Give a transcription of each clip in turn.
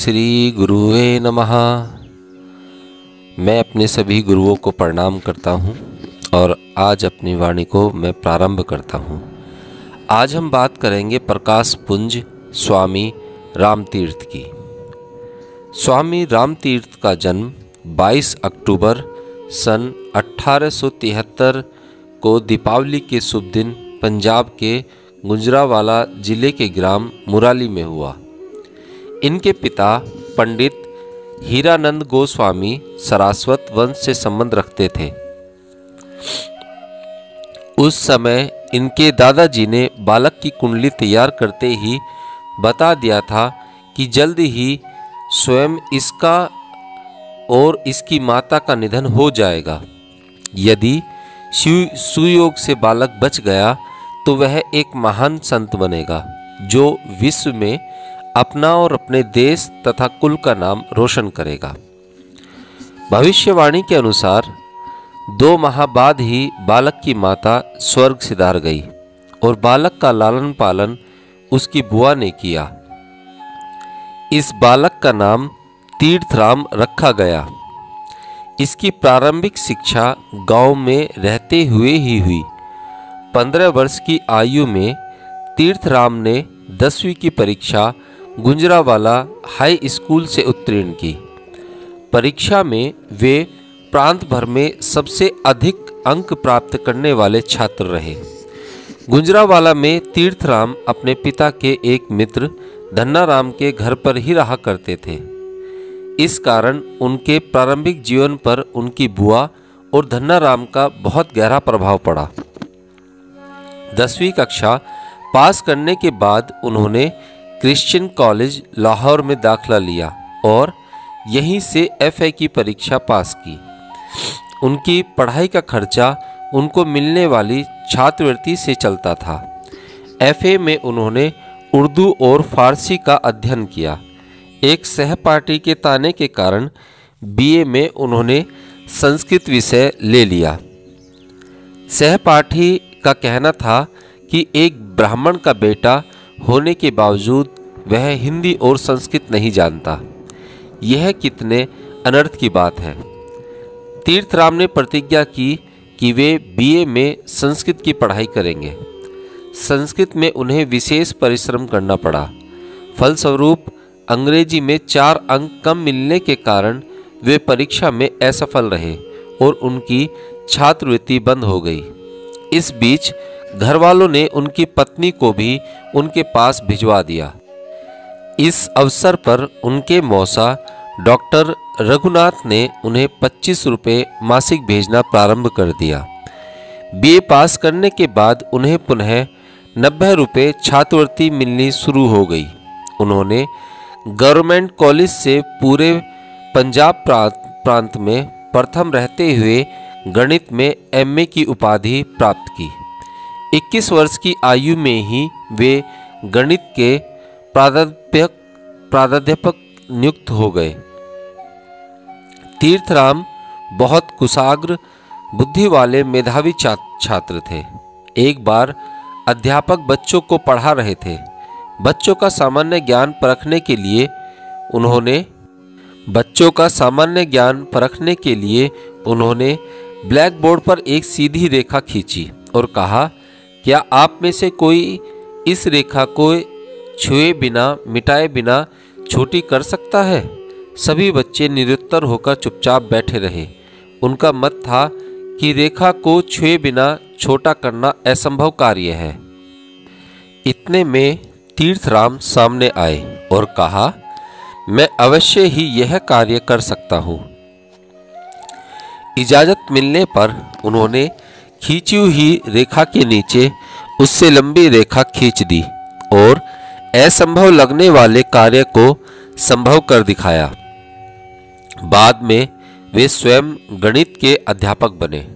श्री गुरुवे नमः। मैं अपने सभी गुरुओं को प्रणाम करता हूँ और आज अपनी वाणी को मैं प्रारंभ करता हूँ। आज हम बात करेंगे प्रकाश पुंज स्वामी रामतीर्थ की। स्वामी रामतीर्थ का जन्म 22 अक्टूबर सन 1873 को दीपावली के शुभ दिन पंजाब के गुजरांवाला जिले के ग्राम मुराली में हुआ। इनके पिता पंडित हीरानंद गोस्वामी सारस्वत वंश से संबंध रखते थे। उस समय इनके दादाजी ने बालक की कुंडली तैयार करते ही बता दिया था कि जल्द ही स्वयं इसका और इसकी माता का निधन हो जाएगा। यदि सुयोग से बालक बच गया तो वह एक महान संत बनेगा जो विश्व में अपना और अपने देश तथा कुल का नाम रोशन करेगा। भविष्यवाणी के अनुसार 2 माह बाद ही बालक की माता स्वर्ग सिधार गई और बालक का लालन पालन उसकी बुआ ने किया। इस बालक का नाम तीर्थराम रखा गया। इसकी प्रारंभिक शिक्षा गांव में रहते हुए ही हुई। 15 वर्ष की आयु में तीर्थराम ने 10वीं की परीक्षा गुजरांवाला हाई स्कूल से उत्तीर्ण की। परीक्षा में वे प्रांत भर में सबसे अधिक अंक प्राप्त करने वाले छात्र रहे। गुजरांवाला में तीर्थराम अपने पिता के एक मित्र धन्नाराम के घर पर ही रहा करते थे। इस कारण उनके प्रारंभिक जीवन पर उनकी बुआ और धन्नाराम का बहुत गहरा प्रभाव पड़ा। 10वीं कक्षा पास करने के बाद उन्होंने क्रिश्चियन कॉलेज लाहौर में दाखिला लिया और यहीं से FA की परीक्षा पास की। उनकी पढ़ाई का खर्चा उनको मिलने वाली छात्रवृत्ति से चलता था। FA में उन्होंने उर्दू और फारसी का अध्ययन किया। एक सहपाठी के ताने के कारण BA में उन्होंने संस्कृत विषय ले लिया। सहपाठी का कहना था कि एक ब्राह्मण का बेटा होने के बावजूद वह हिंदी और संस्कृत नहीं जानता। यह कितने अनर्थ की बात है। तीर्थराम ने प्रतिज्ञा की कि वे BA में संस्कृत की पढ़ाई करेंगे। संस्कृत में उन्हें विशेष परिश्रम करना पड़ा। फलस्वरूप अंग्रेजी में 4 अंक कम मिलने के कारण वे परीक्षा में असफल रहे और उनकी छात्रवृत्ति बंद हो गई। इस बीच घरवालों ने उनकी पत्नी को भी उनके पास भिजवा दिया। इस अवसर पर उनके मौसा डॉक्टर रघुनाथ ने उन्हें 25 रुपये मासिक भेजना प्रारंभ कर दिया। BA पास करने के बाद उन्हें पुनः 90 रुपये छात्रवृत्ति मिलनी शुरू हो गई। उन्होंने गवर्नमेंट कॉलेज से पूरे पंजाब प्रांत में प्रथम रहते हुए गणित में MA की उपाधि प्राप्त की। 21 वर्ष की आयु में ही वे गणित के प्राध्यापक नियुक्त हो गए। तीर्थराम बहुत कुशाग्र बुद्धि वाले मेधावी छात्र थे। एक बार अध्यापक बच्चों को पढ़ा रहे थे। बच्चों का सामान्य ज्ञान परखने के लिए उन्होंने ब्लैक बोर्ड पर एक सीधी रेखा खींची और कहा, क्या आप में से कोई इस रेखा को छुए बिना मिटाए बिना छोटी कर सकता है? सभी बच्चे निरुत्तर होकर चुपचाप बैठे रहे। उनका मत था कि रेखा को छुए बिना छोटा करना असंभव कार्य है। इतने में तीर्थराम सामने आए और कहा, मैं अवश्य ही यह कार्य कर सकता हूँ। इजाजत मिलने पर उन्होंने खींची हुई रेखा के नीचे उससे लंबी रेखा खींच दी और असंभव लगने वाले कार्य को संभव कर दिखाया। बाद में वे स्वयं गणित के अध्यापक बने।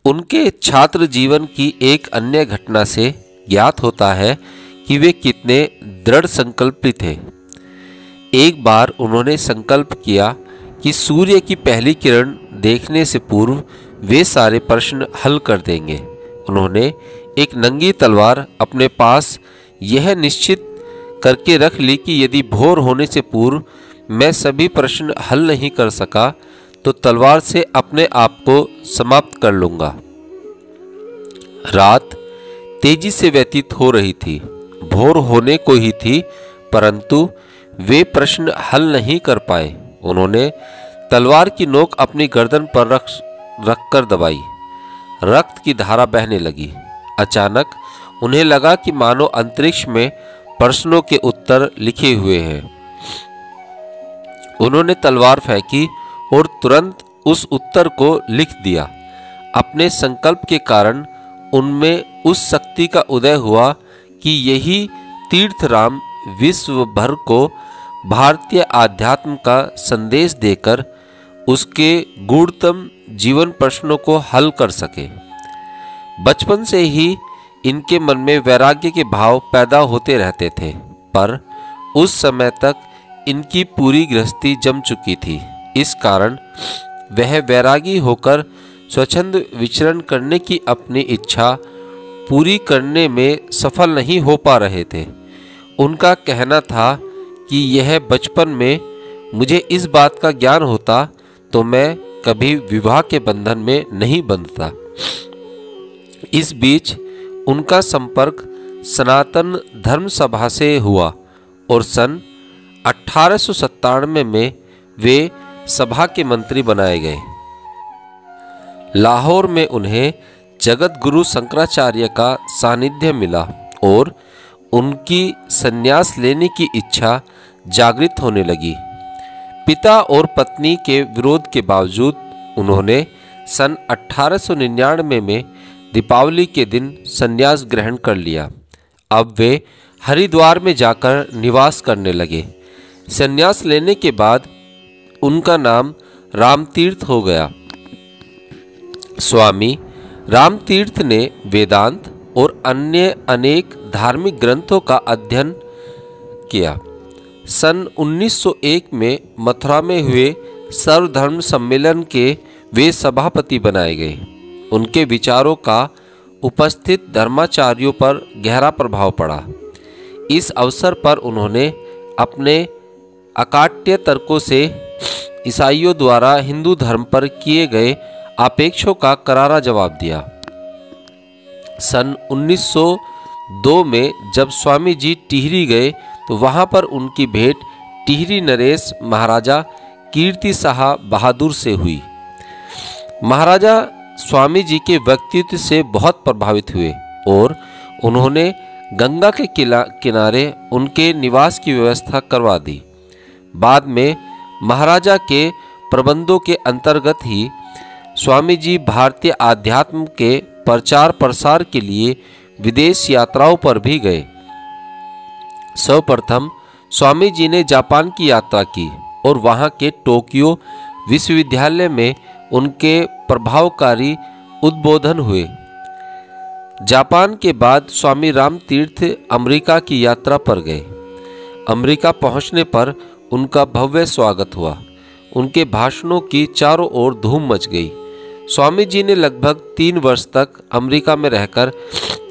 उनके छात्र जीवन की एक अन्य घटना से ज्ञात होता है कि वे कितने दृढ़ संकल्पी थे। एक बार उन्होंने संकल्प किया कि सूर्य की पहली किरण देखने से पूर्व वे सारे प्रश्न हल कर देंगे। उन्होंने एक नंगी तलवार अपने पास यह निश्चित करके रख ली कि यदि भोर होने से पूर्व मैं सभी प्रश्न हल नहीं कर सका तो तलवार से अपने आप को समाप्त कर लूंगा। रात तेजी से व्यतीत हो रही थी, भोर होने को ही थी, परंतु वे प्रश्न हल नहीं कर पाए। उन्होंने तलवार की नोक अपनी गर्दन पर रखकर दबाई। रक्त की धारा बहने लगी। अचानक उन्हें लगा कि मानो अंतरिक्ष में प्रश्नों के उत्तर लिखे हुए हैं। उन्होंने तलवार फेंकी और तुरंत उस उत्तर को लिख दिया। अपने संकल्प के कारण उनमें उस शक्ति का उदय हुआ कि यही तीर्थराम विश्व भर को भारतीय आध्यात्म का संदेश देकर उसके गूढ़तम जीवन प्रश्नों को हल कर सके। बचपन से ही इनके मन में वैराग्य के भाव पैदा होते रहते थे, पर उस समय तक इनकी पूरी गृहस्थी जम चुकी थी। इस कारण वह वैरागी होकर स्वच्छंद विचरण करने की अपनी इच्छा पूरी करने में सफल नहीं हो पा रहे थे। उनका कहना था कि यह बचपन में मुझे इस बात का ज्ञान होता तो मैं कभी विवाह के बंधन में नहीं बंधता। इस बीच उनका संपर्क सनातन धर्म सभा से हुआ और सन 1897 में वे सभा के मंत्री बनाए गए। लाहौर में उन्हें जगत गुरु शंकराचार्य का सानिध्य मिला और उनकी संन्यास लेने की इच्छा जागृत होने लगी। पिता और पत्नी के विरोध के बावजूद उन्होंने सन 1899 में दीपावली के दिन संन्यास ग्रहण कर लिया। अब वे हरिद्वार में जाकर निवास करने लगे। संन्यास लेने के बाद उनका नाम रामतीर्थ हो गया। स्वामी रामतीर्थ ने वेदांत और अन्य अनेक धार्मिक ग्रंथों का अध्ययन किया। सन 1901 में मथुरा में हुए सर्वधर्म सम्मेलन के वे सभापति बनाए गए। उनके विचारों का उपस्थित धर्माचार्यों पर गहरा प्रभाव पड़ा। इस अवसर पर उन्होंने अपने अकाट्य तर्कों से ईसाइयों द्वारा हिंदू धर्म पर किए गए आक्षेपों का करारा जवाब दिया। सन 1902 में जब स्वामी जी टिहरी गए तो वहां पर उनकी भेंट टिहरी नरेश महाराजा कीर्ति शाह बहादुर से हुई। महाराजा स्वामी जी के व्यक्तित्व से बहुत प्रभावित हुए और उन्होंने गंगा के किनारे उनके निवास की व्यवस्था करवा दी। बाद में महाराजा के प्रबंधों के अंतर्गत ही स्वामी जी भारतीय आध्यात्म के प्रचार प्रसार के लिए विदेश यात्राओं पर भी गए। सर्वप्रथम स्वामी जी ने जापान की यात्रा की और वहां के टोक्यो विश्वविद्यालय में उनके प्रभावकारी उद्बोधन हुए। जापान के बाद स्वामी रामतीर्थ अमेरिका की यात्रा पर गए। अमेरिका पहुंचने पर उनका भव्य स्वागत हुआ। उनके भाषणों की चारों ओर धूम मच गई। स्वामी जी ने लगभग 3 वर्ष तक अमेरिका में रहकर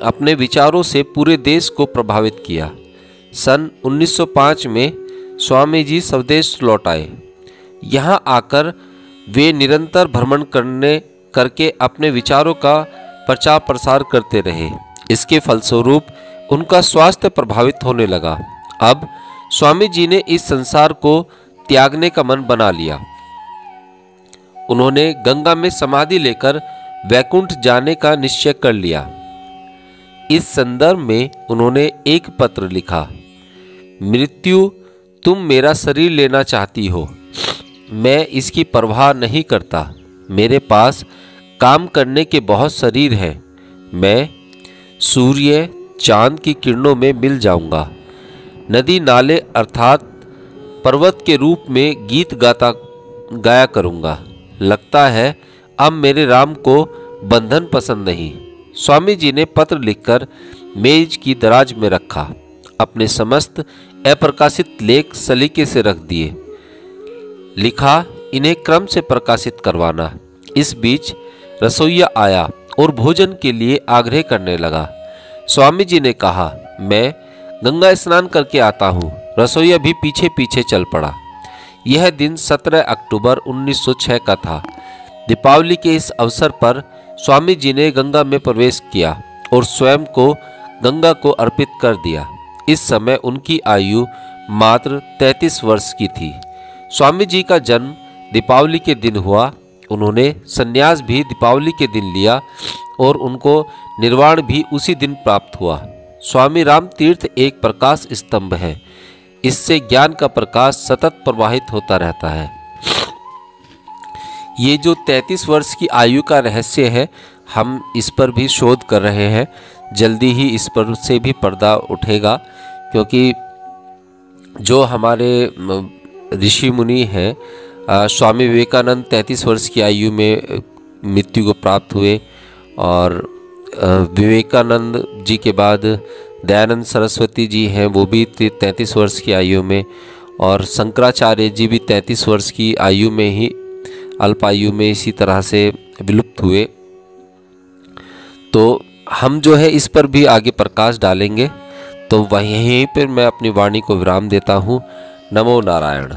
अपने विचारों से पूरे देश को प्रभावित किया। सन 1905 में स्वामी जी स्वदेश लौट आए। यहाँ आकर वे निरंतर भ्रमण करके अपने विचारों का प्रचार प्रसार करते रहे। इसके फलस्वरूप उनका स्वास्थ्य प्रभावित होने लगा। अब स्वामी जी ने इस संसार को त्यागने का मन बना लिया। उन्होंने गंगा में समाधि लेकर वैकुंठ जाने का निश्चय कर लिया। इस संदर्भ में उन्होंने एक पत्र लिखा, मृत्यु तुम मेरा शरीर लेना चाहती हो, मैं इसकी परवाह नहीं करता। मेरे पास काम करने के बहुत शरीर हैं। मैं सूर्य चांद की किरणों में मिल जाऊंगा। नदी नाले अर्थात पर्वत के रूप में गीत गाया करूंगा। लगता है अब मेरे राम को बंधन पसंद नहीं। स्वामी जी ने पत्र लिखकर मेज की दराज में रखा। अपने समस्त अप्रकाशित लेख सलीके से रख दिए। लिखा, इन्हें क्रम से प्रकाशित करवाना। इस बीच रसोइया आया और भोजन के लिए आग्रह करने लगा। स्वामी जी ने कहा, मैं गंगा स्नान करके आता हूँ। रसोइया भी पीछे पीछे चल पड़ा। यह दिन 17 अक्टूबर 1906 का था। दीपावली के इस अवसर पर स्वामी जी ने गंगा में प्रवेश किया और स्वयं को गंगा को अर्पित कर दिया। इस समय उनकी आयु मात्र 33 वर्ष की थी। स्वामी जी का जन्म दीपावली के दिन हुआ। उन्होंने संन्यास भी दीपावली के दिन लिया और उनको निर्वाण भी उसी दिन प्राप्त हुआ। स्वामी राम तीर्थ एक प्रकाश स्तंभ है। इससे ज्ञान का प्रकाश सतत प्रवाहित होता रहता है। ये जो 33 वर्ष की आयु का रहस्य है, हम इस पर भी शोध कर रहे हैं। जल्दी ही इस पर से भी पर्दा उठेगा, क्योंकि जो हमारे ऋषि मुनि हैं, स्वामी विवेकानंद 33 वर्ष की आयु में मृत्यु को प्राप्त हुए और विवेकानंद जी के बाद दयानंद सरस्वती जी हैं, वो भी 33 वर्ष की आयु में, और शंकराचार्य जी भी 33 वर्ष की आयु में ही अल्पायु में इसी तरह से विलुप्त हुए। तो हम जो है इस पर भी आगे प्रकाश डालेंगे। तो वहीं पर मैं अपनी वाणी को विराम देता हूँ। नमो नारायण।